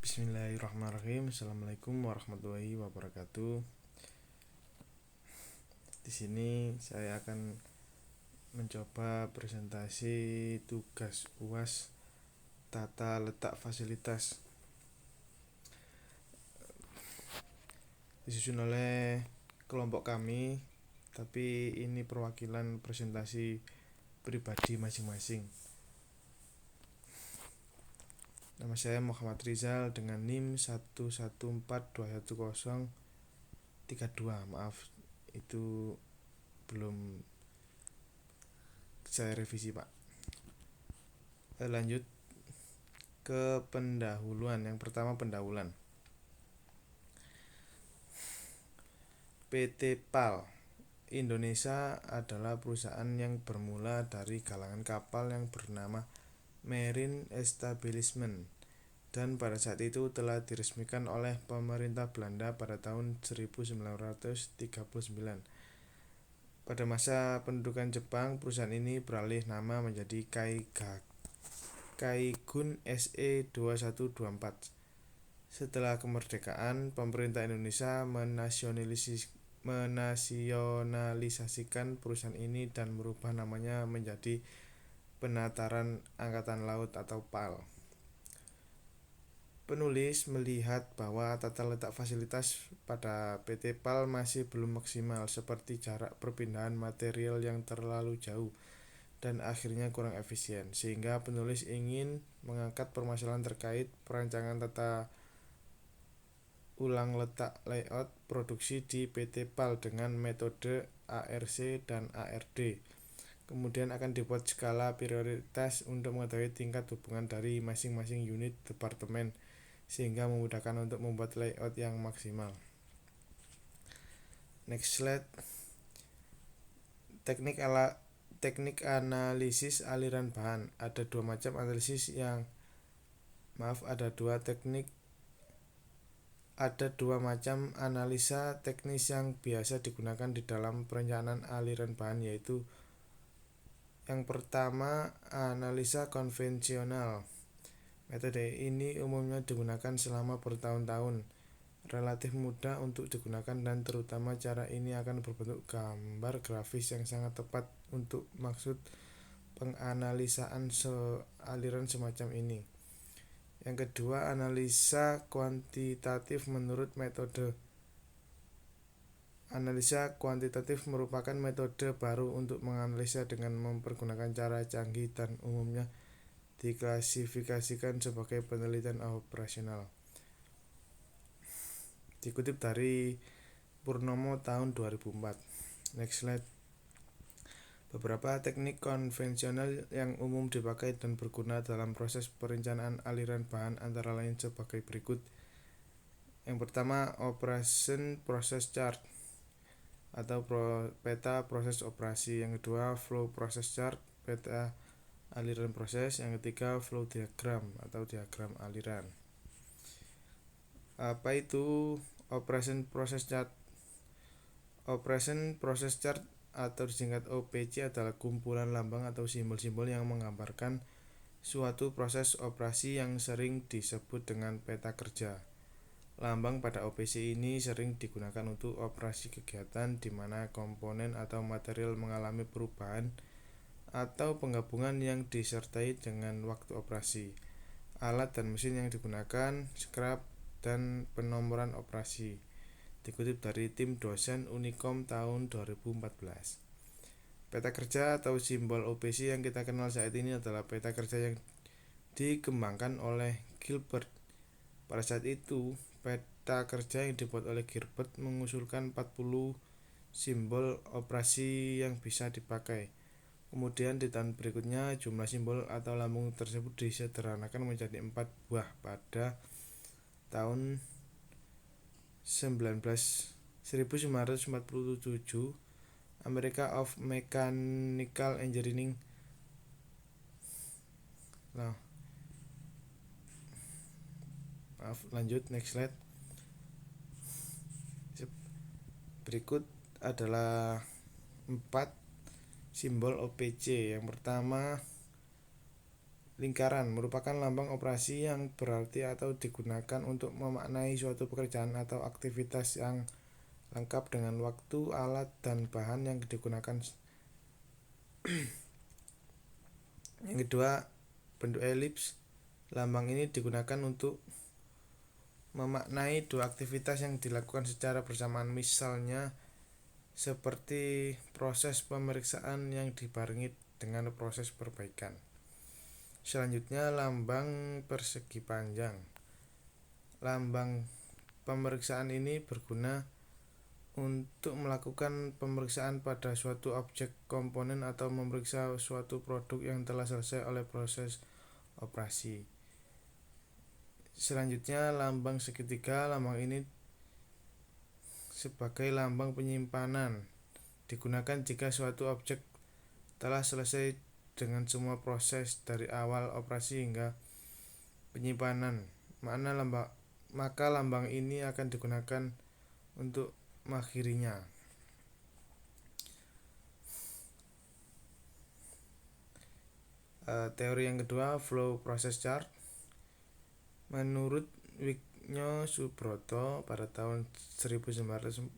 Bismillahirrahmanirrahim. Assalamualaikum warahmatullahi wabarakatuh. Di sini saya akan mencoba presentasi tugas UAS tata letak fasilitas disusun oleh kelompok kami, tapi ini perwakilan presentasi pribadi masing-masing. Nama saya Muhammad Rizal dengan NIM 114211032. Maaf, itu belum saya revisi, Pak. Lanjut ke pendahuluan. Yang pertama, pendahuluan. PT PAL Indonesia adalah perusahaan yang bermula dari kalangan kapal yang bernama Marine Establishment, dan pada saat itu telah diresmikan oleh pemerintah Belanda pada tahun 1939. Pada masa pendudukan Jepang, perusahaan ini beralih nama menjadi Kaigun SE 2124. Setelah kemerdekaan, pemerintah Indonesia menasionalisasikan perusahaan ini dan merubah namanya menjadi Penataran Angkatan Laut atau PAL. Penulis melihat bahwa tata letak fasilitas pada PT PAL masih belum maksimal, seperti jarak perpindahan material yang terlalu jauh dan akhirnya kurang efisien, sehingga penulis ingin mengangkat permasalahan terkait perancangan tata ulang letak layout produksi di PT PAL dengan metode ARC dan ARD. Kemudian akan dibuat skala prioritas untuk mengetahui tingkat hubungan dari masing-masing unit departemen, sehingga memudahkan untuk membuat layout yang maksimal. Next slide. Teknik analisis aliran bahan. Ada dua macam analisis Ada dua macam analisa teknis yang biasa digunakan di dalam perencanaan aliran bahan, yaitu yang pertama, analisa konvensional. Metode ini umumnya digunakan selama bertahun-tahun, relatif mudah untuk digunakan, dan terutama cara ini akan berbentuk gambar grafis yang sangat tepat untuk maksud penganalisaan aliran semacam ini. Yang kedua, analisa kuantitatif menurut metode. Analisa kuantitatif merupakan metode baru untuk menganalisa dengan mempergunakan cara canggih dan umumnya diklasifikasikan sebagai penelitian operasional. Dikutip dari Purnomo tahun 2004. Next slide. Beberapa teknik konvensional yang umum dipakai dan berguna dalam proses perencanaan aliran bahan antara lain sebagai berikut. Yang pertama, operation process chart atau peta proses operasi. Yang kedua, flow process chart, peta aliran proses. Yang ketiga, flow diagram atau diagram aliran. Apa itu operation process chart? Operation process chart atau disingkat OPC adalah kumpulan lambang atau simbol-simbol yang menggambarkan suatu proses operasi yang sering disebut dengan peta kerja. Lambang pada OPC ini sering digunakan untuk operasi kegiatan di mana komponen atau material mengalami perubahan atau penggabungan yang disertai dengan waktu operasi, alat dan mesin yang digunakan, scrap, dan penomoran operasi. Dikutip dari tim dosen Unicom tahun 2014. Peta kerja atau simbol OPC yang kita kenal saat ini adalah peta kerja yang dikembangkan oleh Gilbert. Pada saat itu, peta kerja yang dibuat oleh Gilbert mengusulkan 40 simbol operasi yang bisa dipakai. Kemudian di tahun berikutnya jumlah simbol atau lambung tersebut disederhanakan menjadi 4 buah. Pada tahun 1947, America of Mechanical Engineering lanjut, next slide. Berikut adalah 4 simbol OPC. Yang pertama, Lingkaran merupakan lambang operasi yang berarti atau digunakan untuk memaknai suatu pekerjaan atau aktivitas yang lengkap dengan waktu, alat, dan bahan yang digunakan. Yang kedua, bentuk elips. Lambang ini digunakan untuk memaknai dua aktivitas yang dilakukan secara bersamaan, misalnya seperti proses pemeriksaan yang dibarengi dengan proses perbaikan. Selanjutnya, lambang persegi panjang. Lambang pemeriksaan ini berguna untuk melakukan pemeriksaan pada suatu objek, komponen, atau memeriksa suatu produk yang telah selesai oleh proses operasi. Selanjutnya, lambang segitiga. Lambang ini sebagai lambang penyimpanan digunakan jika suatu objek telah selesai dengan semua proses dari awal operasi hingga penyimpanan. Maka lambang ini akan digunakan untuk mengakhirinya. Teori yang kedua, flow process chart. Menurut Wigno Subroto pada tahun 1995,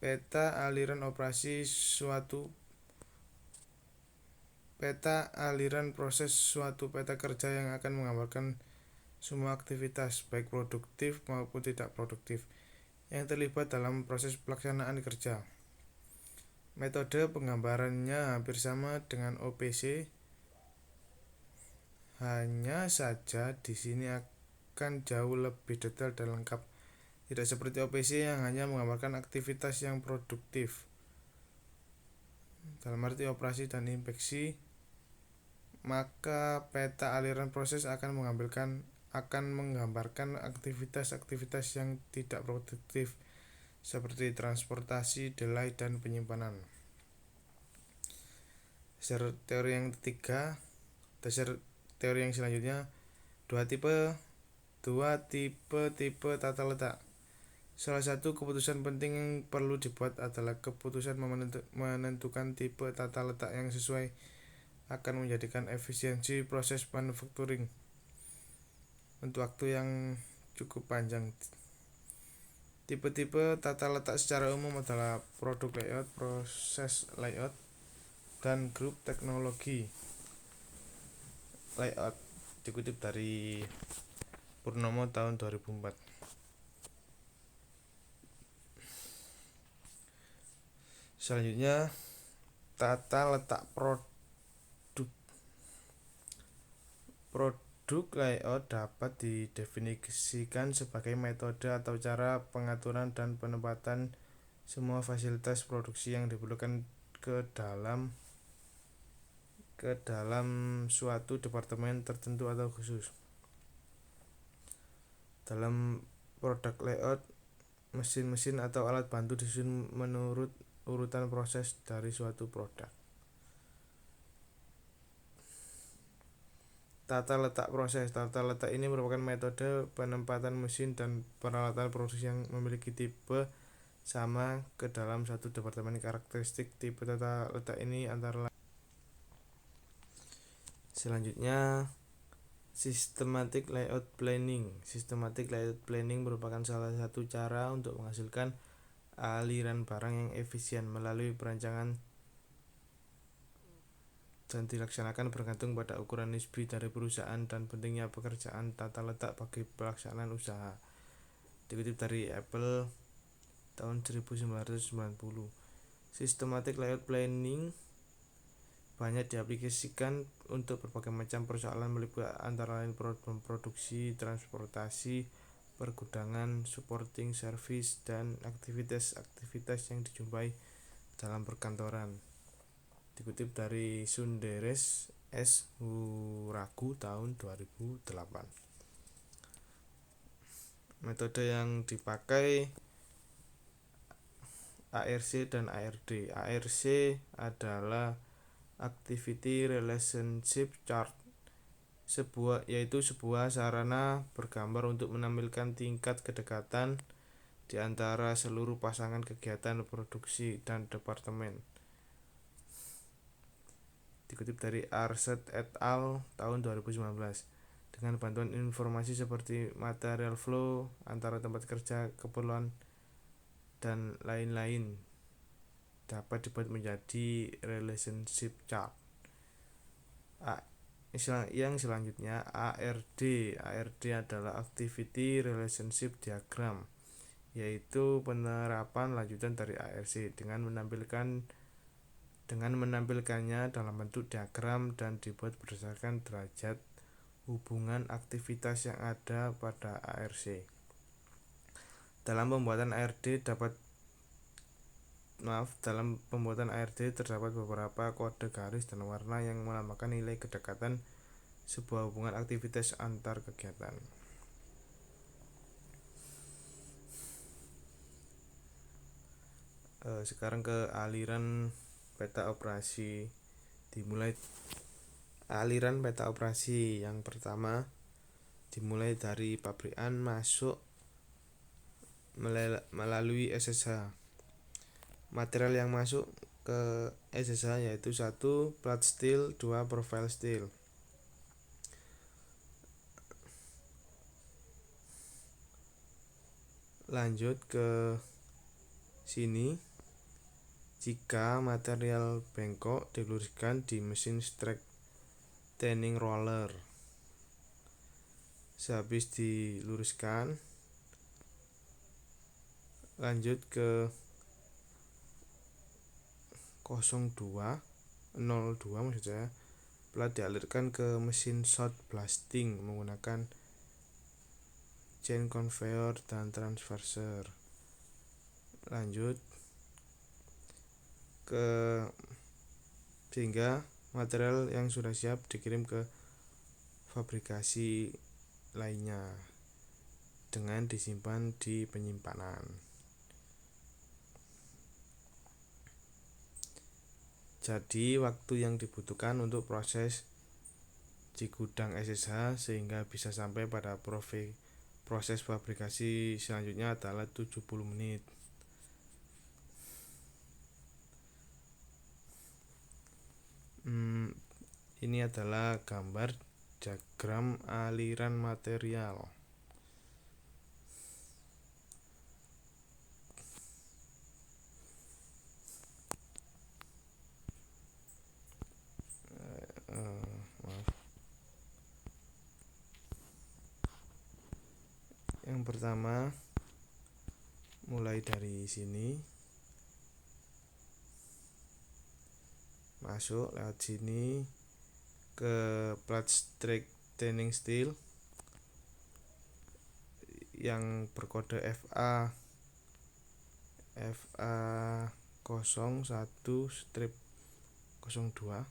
peta aliran proses suatu peta kerja yang akan menggambarkan semua aktivitas, baik produktif maupun tidak produktif, yang terlibat dalam proses pelaksanaan kerja. Metode penggambarannya hampir sama dengan OPC, hanya saja di sini akan jauh lebih detail dan lengkap. Tidak seperti OPC yang hanya menggambarkan aktivitas yang produktif, dalam arti operasi dan inspeksi, maka peta aliran proses akan menggambarkan aktivitas-aktivitas yang tidak produktif seperti transportasi, delay, dan penyimpanan. Dasar teori yang selanjutnya, dua tipe tata letak. Salah satu keputusan penting yang perlu dibuat adalah keputusan menentukan tipe tata letak yang sesuai akan menjadikan efisiensi proses manufacturing untuk waktu yang cukup panjang. Tipe-tipe tata letak secara umum adalah produk layout, proses layout, dan grup teknologi layout. Dikutip dari Purnomo tahun 2004. Selanjutnya, tata letak produk layout dapat didefinisikan sebagai metode atau cara pengaturan dan penempatan semua fasilitas produksi yang diperlukan ke dalam suatu departemen tertentu atau khusus. Dalam produk layout, mesin-mesin atau alat bantu disusun menurut urutan proses dari suatu produk. Tata letak proses. Tata letak ini merupakan metode penempatan mesin dan peralatan produksi yang memiliki tipe sama ke dalam satu departemen. Karakteristik tipe tata letak ini antara lain. Selanjutnya, systematic layout planning. Systematic layout planning merupakan salah satu cara untuk menghasilkan aliran barang yang efisien melalui perancangan dan dilaksanakan bergantung pada ukuran nisbi dari perusahaan dan pentingnya pekerjaan tata letak bagi pelaksanaan usaha. Dikutip dari Apple tahun 1990. Systematic layout planning banyak diaplikasikan untuk berbagai macam persoalan meliputi antara lain produksi, transportasi, pergudangan, supporting service, dan aktivitas-aktivitas yang dijumpai dalam perkantoran. Dikutip dari Sunderes S. Huragu tahun 2008. Metode yang dipakai ARC dan ARD. ARC adalah Activity Relationship Chart, yaitu sebuah sarana bergambar untuk menampilkan tingkat kedekatan di antara seluruh pasangan kegiatan produksi dan departemen. dikutip dari Arset et al. Tahun 2019. Dengan bantuan informasi seperti material flow antara tempat kerja, keperluan, dan lain-lain dapat dibuat menjadi relationship chart. Yang selanjutnya ARD. ARD adalah Activity Relationship Diagram, yaitu penerapan lanjutan dari ARC dengan menampilkannya dalam bentuk diagram dan dibuat berdasarkan derajat hubungan aktivitas yang ada pada ARC. Dalam pembuatan ARD terdapat beberapa kode garis dan warna yang melambangkan nilai kedekatan sebuah hubungan aktivitas antar kegiatan. Sekarang ke aliran peta operasi. Dimulai aliran peta operasi yang pertama dimulai dari pabrikan masuk melalui SSH. Material yang masuk ke SSH yaitu 1. Flat steel, 2. Profile steel. Lanjut ke sini, jika material bengkok diluruskan di mesin straightening roller. Sehabis diluruskan, lanjut ke 02 maksud saya, plat dialirkan ke mesin shot blasting menggunakan chain conveyor dan transverser. Lanjut ke sehingga material yang sudah siap dikirim ke fabrikasi lainnya dengan disimpan di penyimpanan. Jadi waktu yang dibutuhkan untuk proses di gudang SSH sehingga bisa sampai pada proses fabrikasi selanjutnya adalah 70 menit. Ini adalah gambar diagram aliran material. Yang pertama, mulai dari sini, masuk lewat sini ke plat straightening steel yang berkode FA 01-02.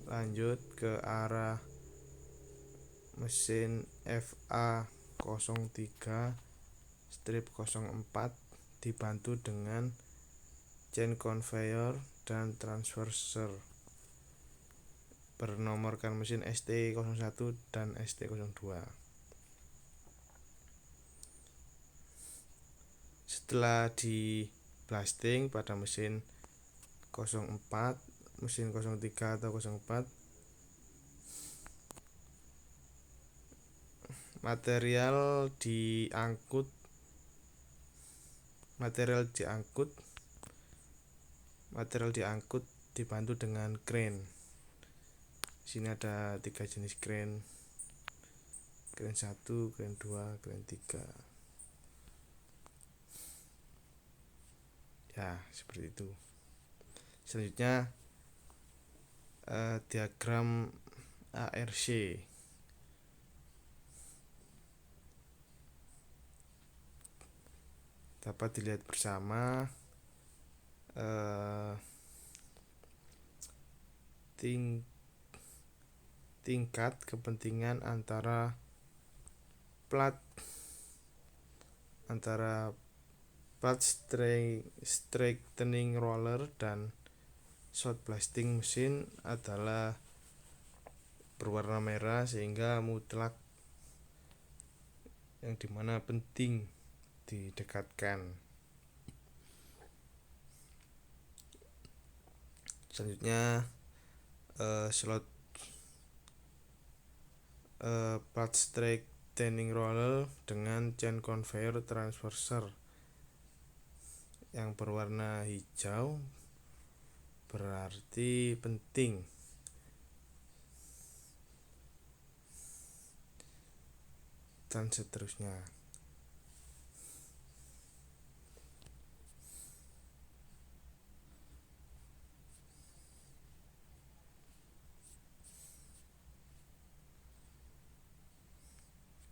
Lanjut ke arah mesin FA 03-04 dibantu dengan chain conveyor dan transverser bernomorkan mesin ST01 dan ST02. Setelah di blasting pada mesin 04, mesin 03 atau 04, material diangkut dibantu dengan crane. Sini ada 3 jenis crane. Crane 1, crane 2, crane 3. Ya, seperti itu. Selanjutnya diagram ARC. Dapat dilihat bersama tingkat kepentingan antara plat straightening roller dan shot blasting mesin adalah berwarna merah sehingga mutlak, yang dimana penting didekatkan. Selanjutnya slot plat straightening roller dengan chain conveyor transverser yang berwarna hijau berarti penting. Dan seterusnya.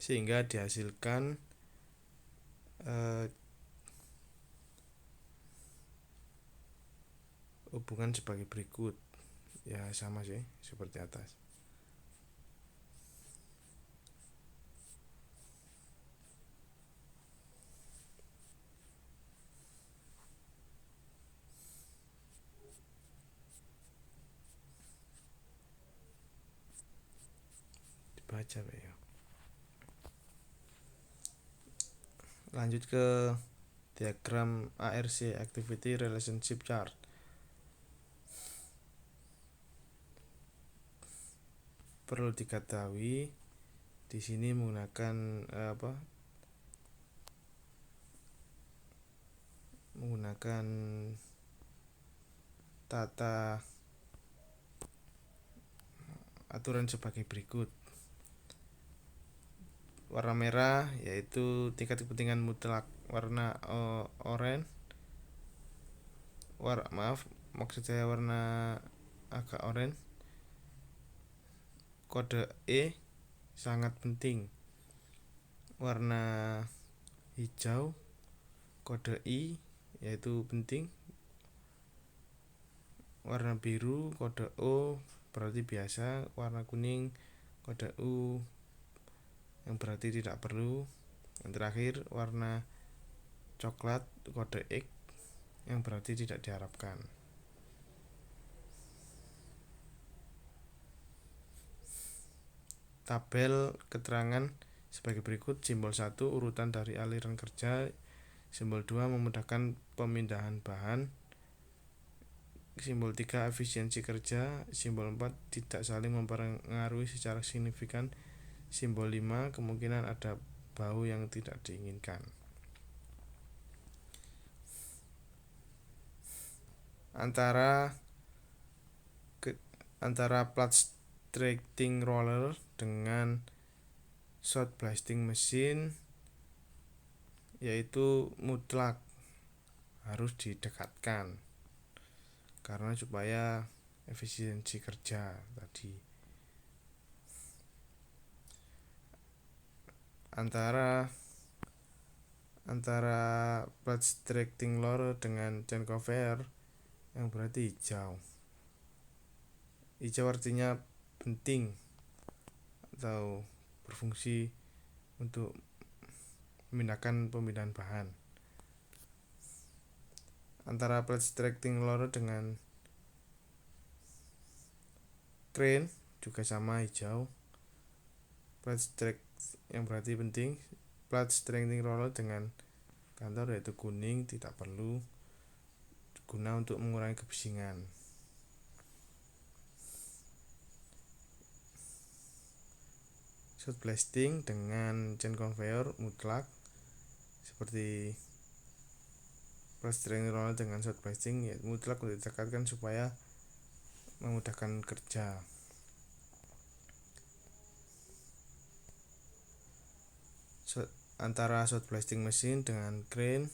Sehingga dihasilkan hubungan sebagai berikut. Ya sama sih seperti atas. Dibaca ya. Lanjut ke diagram ARC, Activity Relationship Chart. Perlu diketahui di sini menggunakan menggunakan tata aturan sebagai berikut. Warna merah yaitu tingkat kepentingan mutlak, warna oranye maksud saya warna agak oranye, kode E sangat penting. Warna hijau kode I yaitu penting. Warna biru kode O berarti biasa. Warna kuning kode U yang berarti tidak perlu. Yang terakhir warna coklat kode X yang berarti tidak diharapkan. Tabel keterangan sebagai berikut. Simbol 1 urutan dari aliran kerja. Simbol 2 memudahkan pemindahan bahan. Simbol 3 efisiensi kerja. Simbol 4 tidak saling mempengaruhi secara signifikan. Simbol 5 kemungkinan ada bau yang tidak diinginkan. Antara plat straightening roller dengan shot blasting machine yaitu mutlak harus didekatkan karena supaya efisiensi kerja tadi. Antara plat straightening roller dengan chain conveyor yang berarti hijau. Hijau artinya penting atau berfungsi untuk memindahkan pemindahan bahan. Antara plat straightening roller dengan crane juga sama hijau. Plat straightening yang berarti penting. Plat straightening roller dengan kantor yaitu kuning, tidak perlu, guna untuk mengurangi kebisingan. Shot blasting dengan chain conveyor mutlak seperti plat straightening roller dengan shot blasting ya, mutlak untuk didekatkan supaya memudahkan kerja. Antara shot blasting mesin dengan crane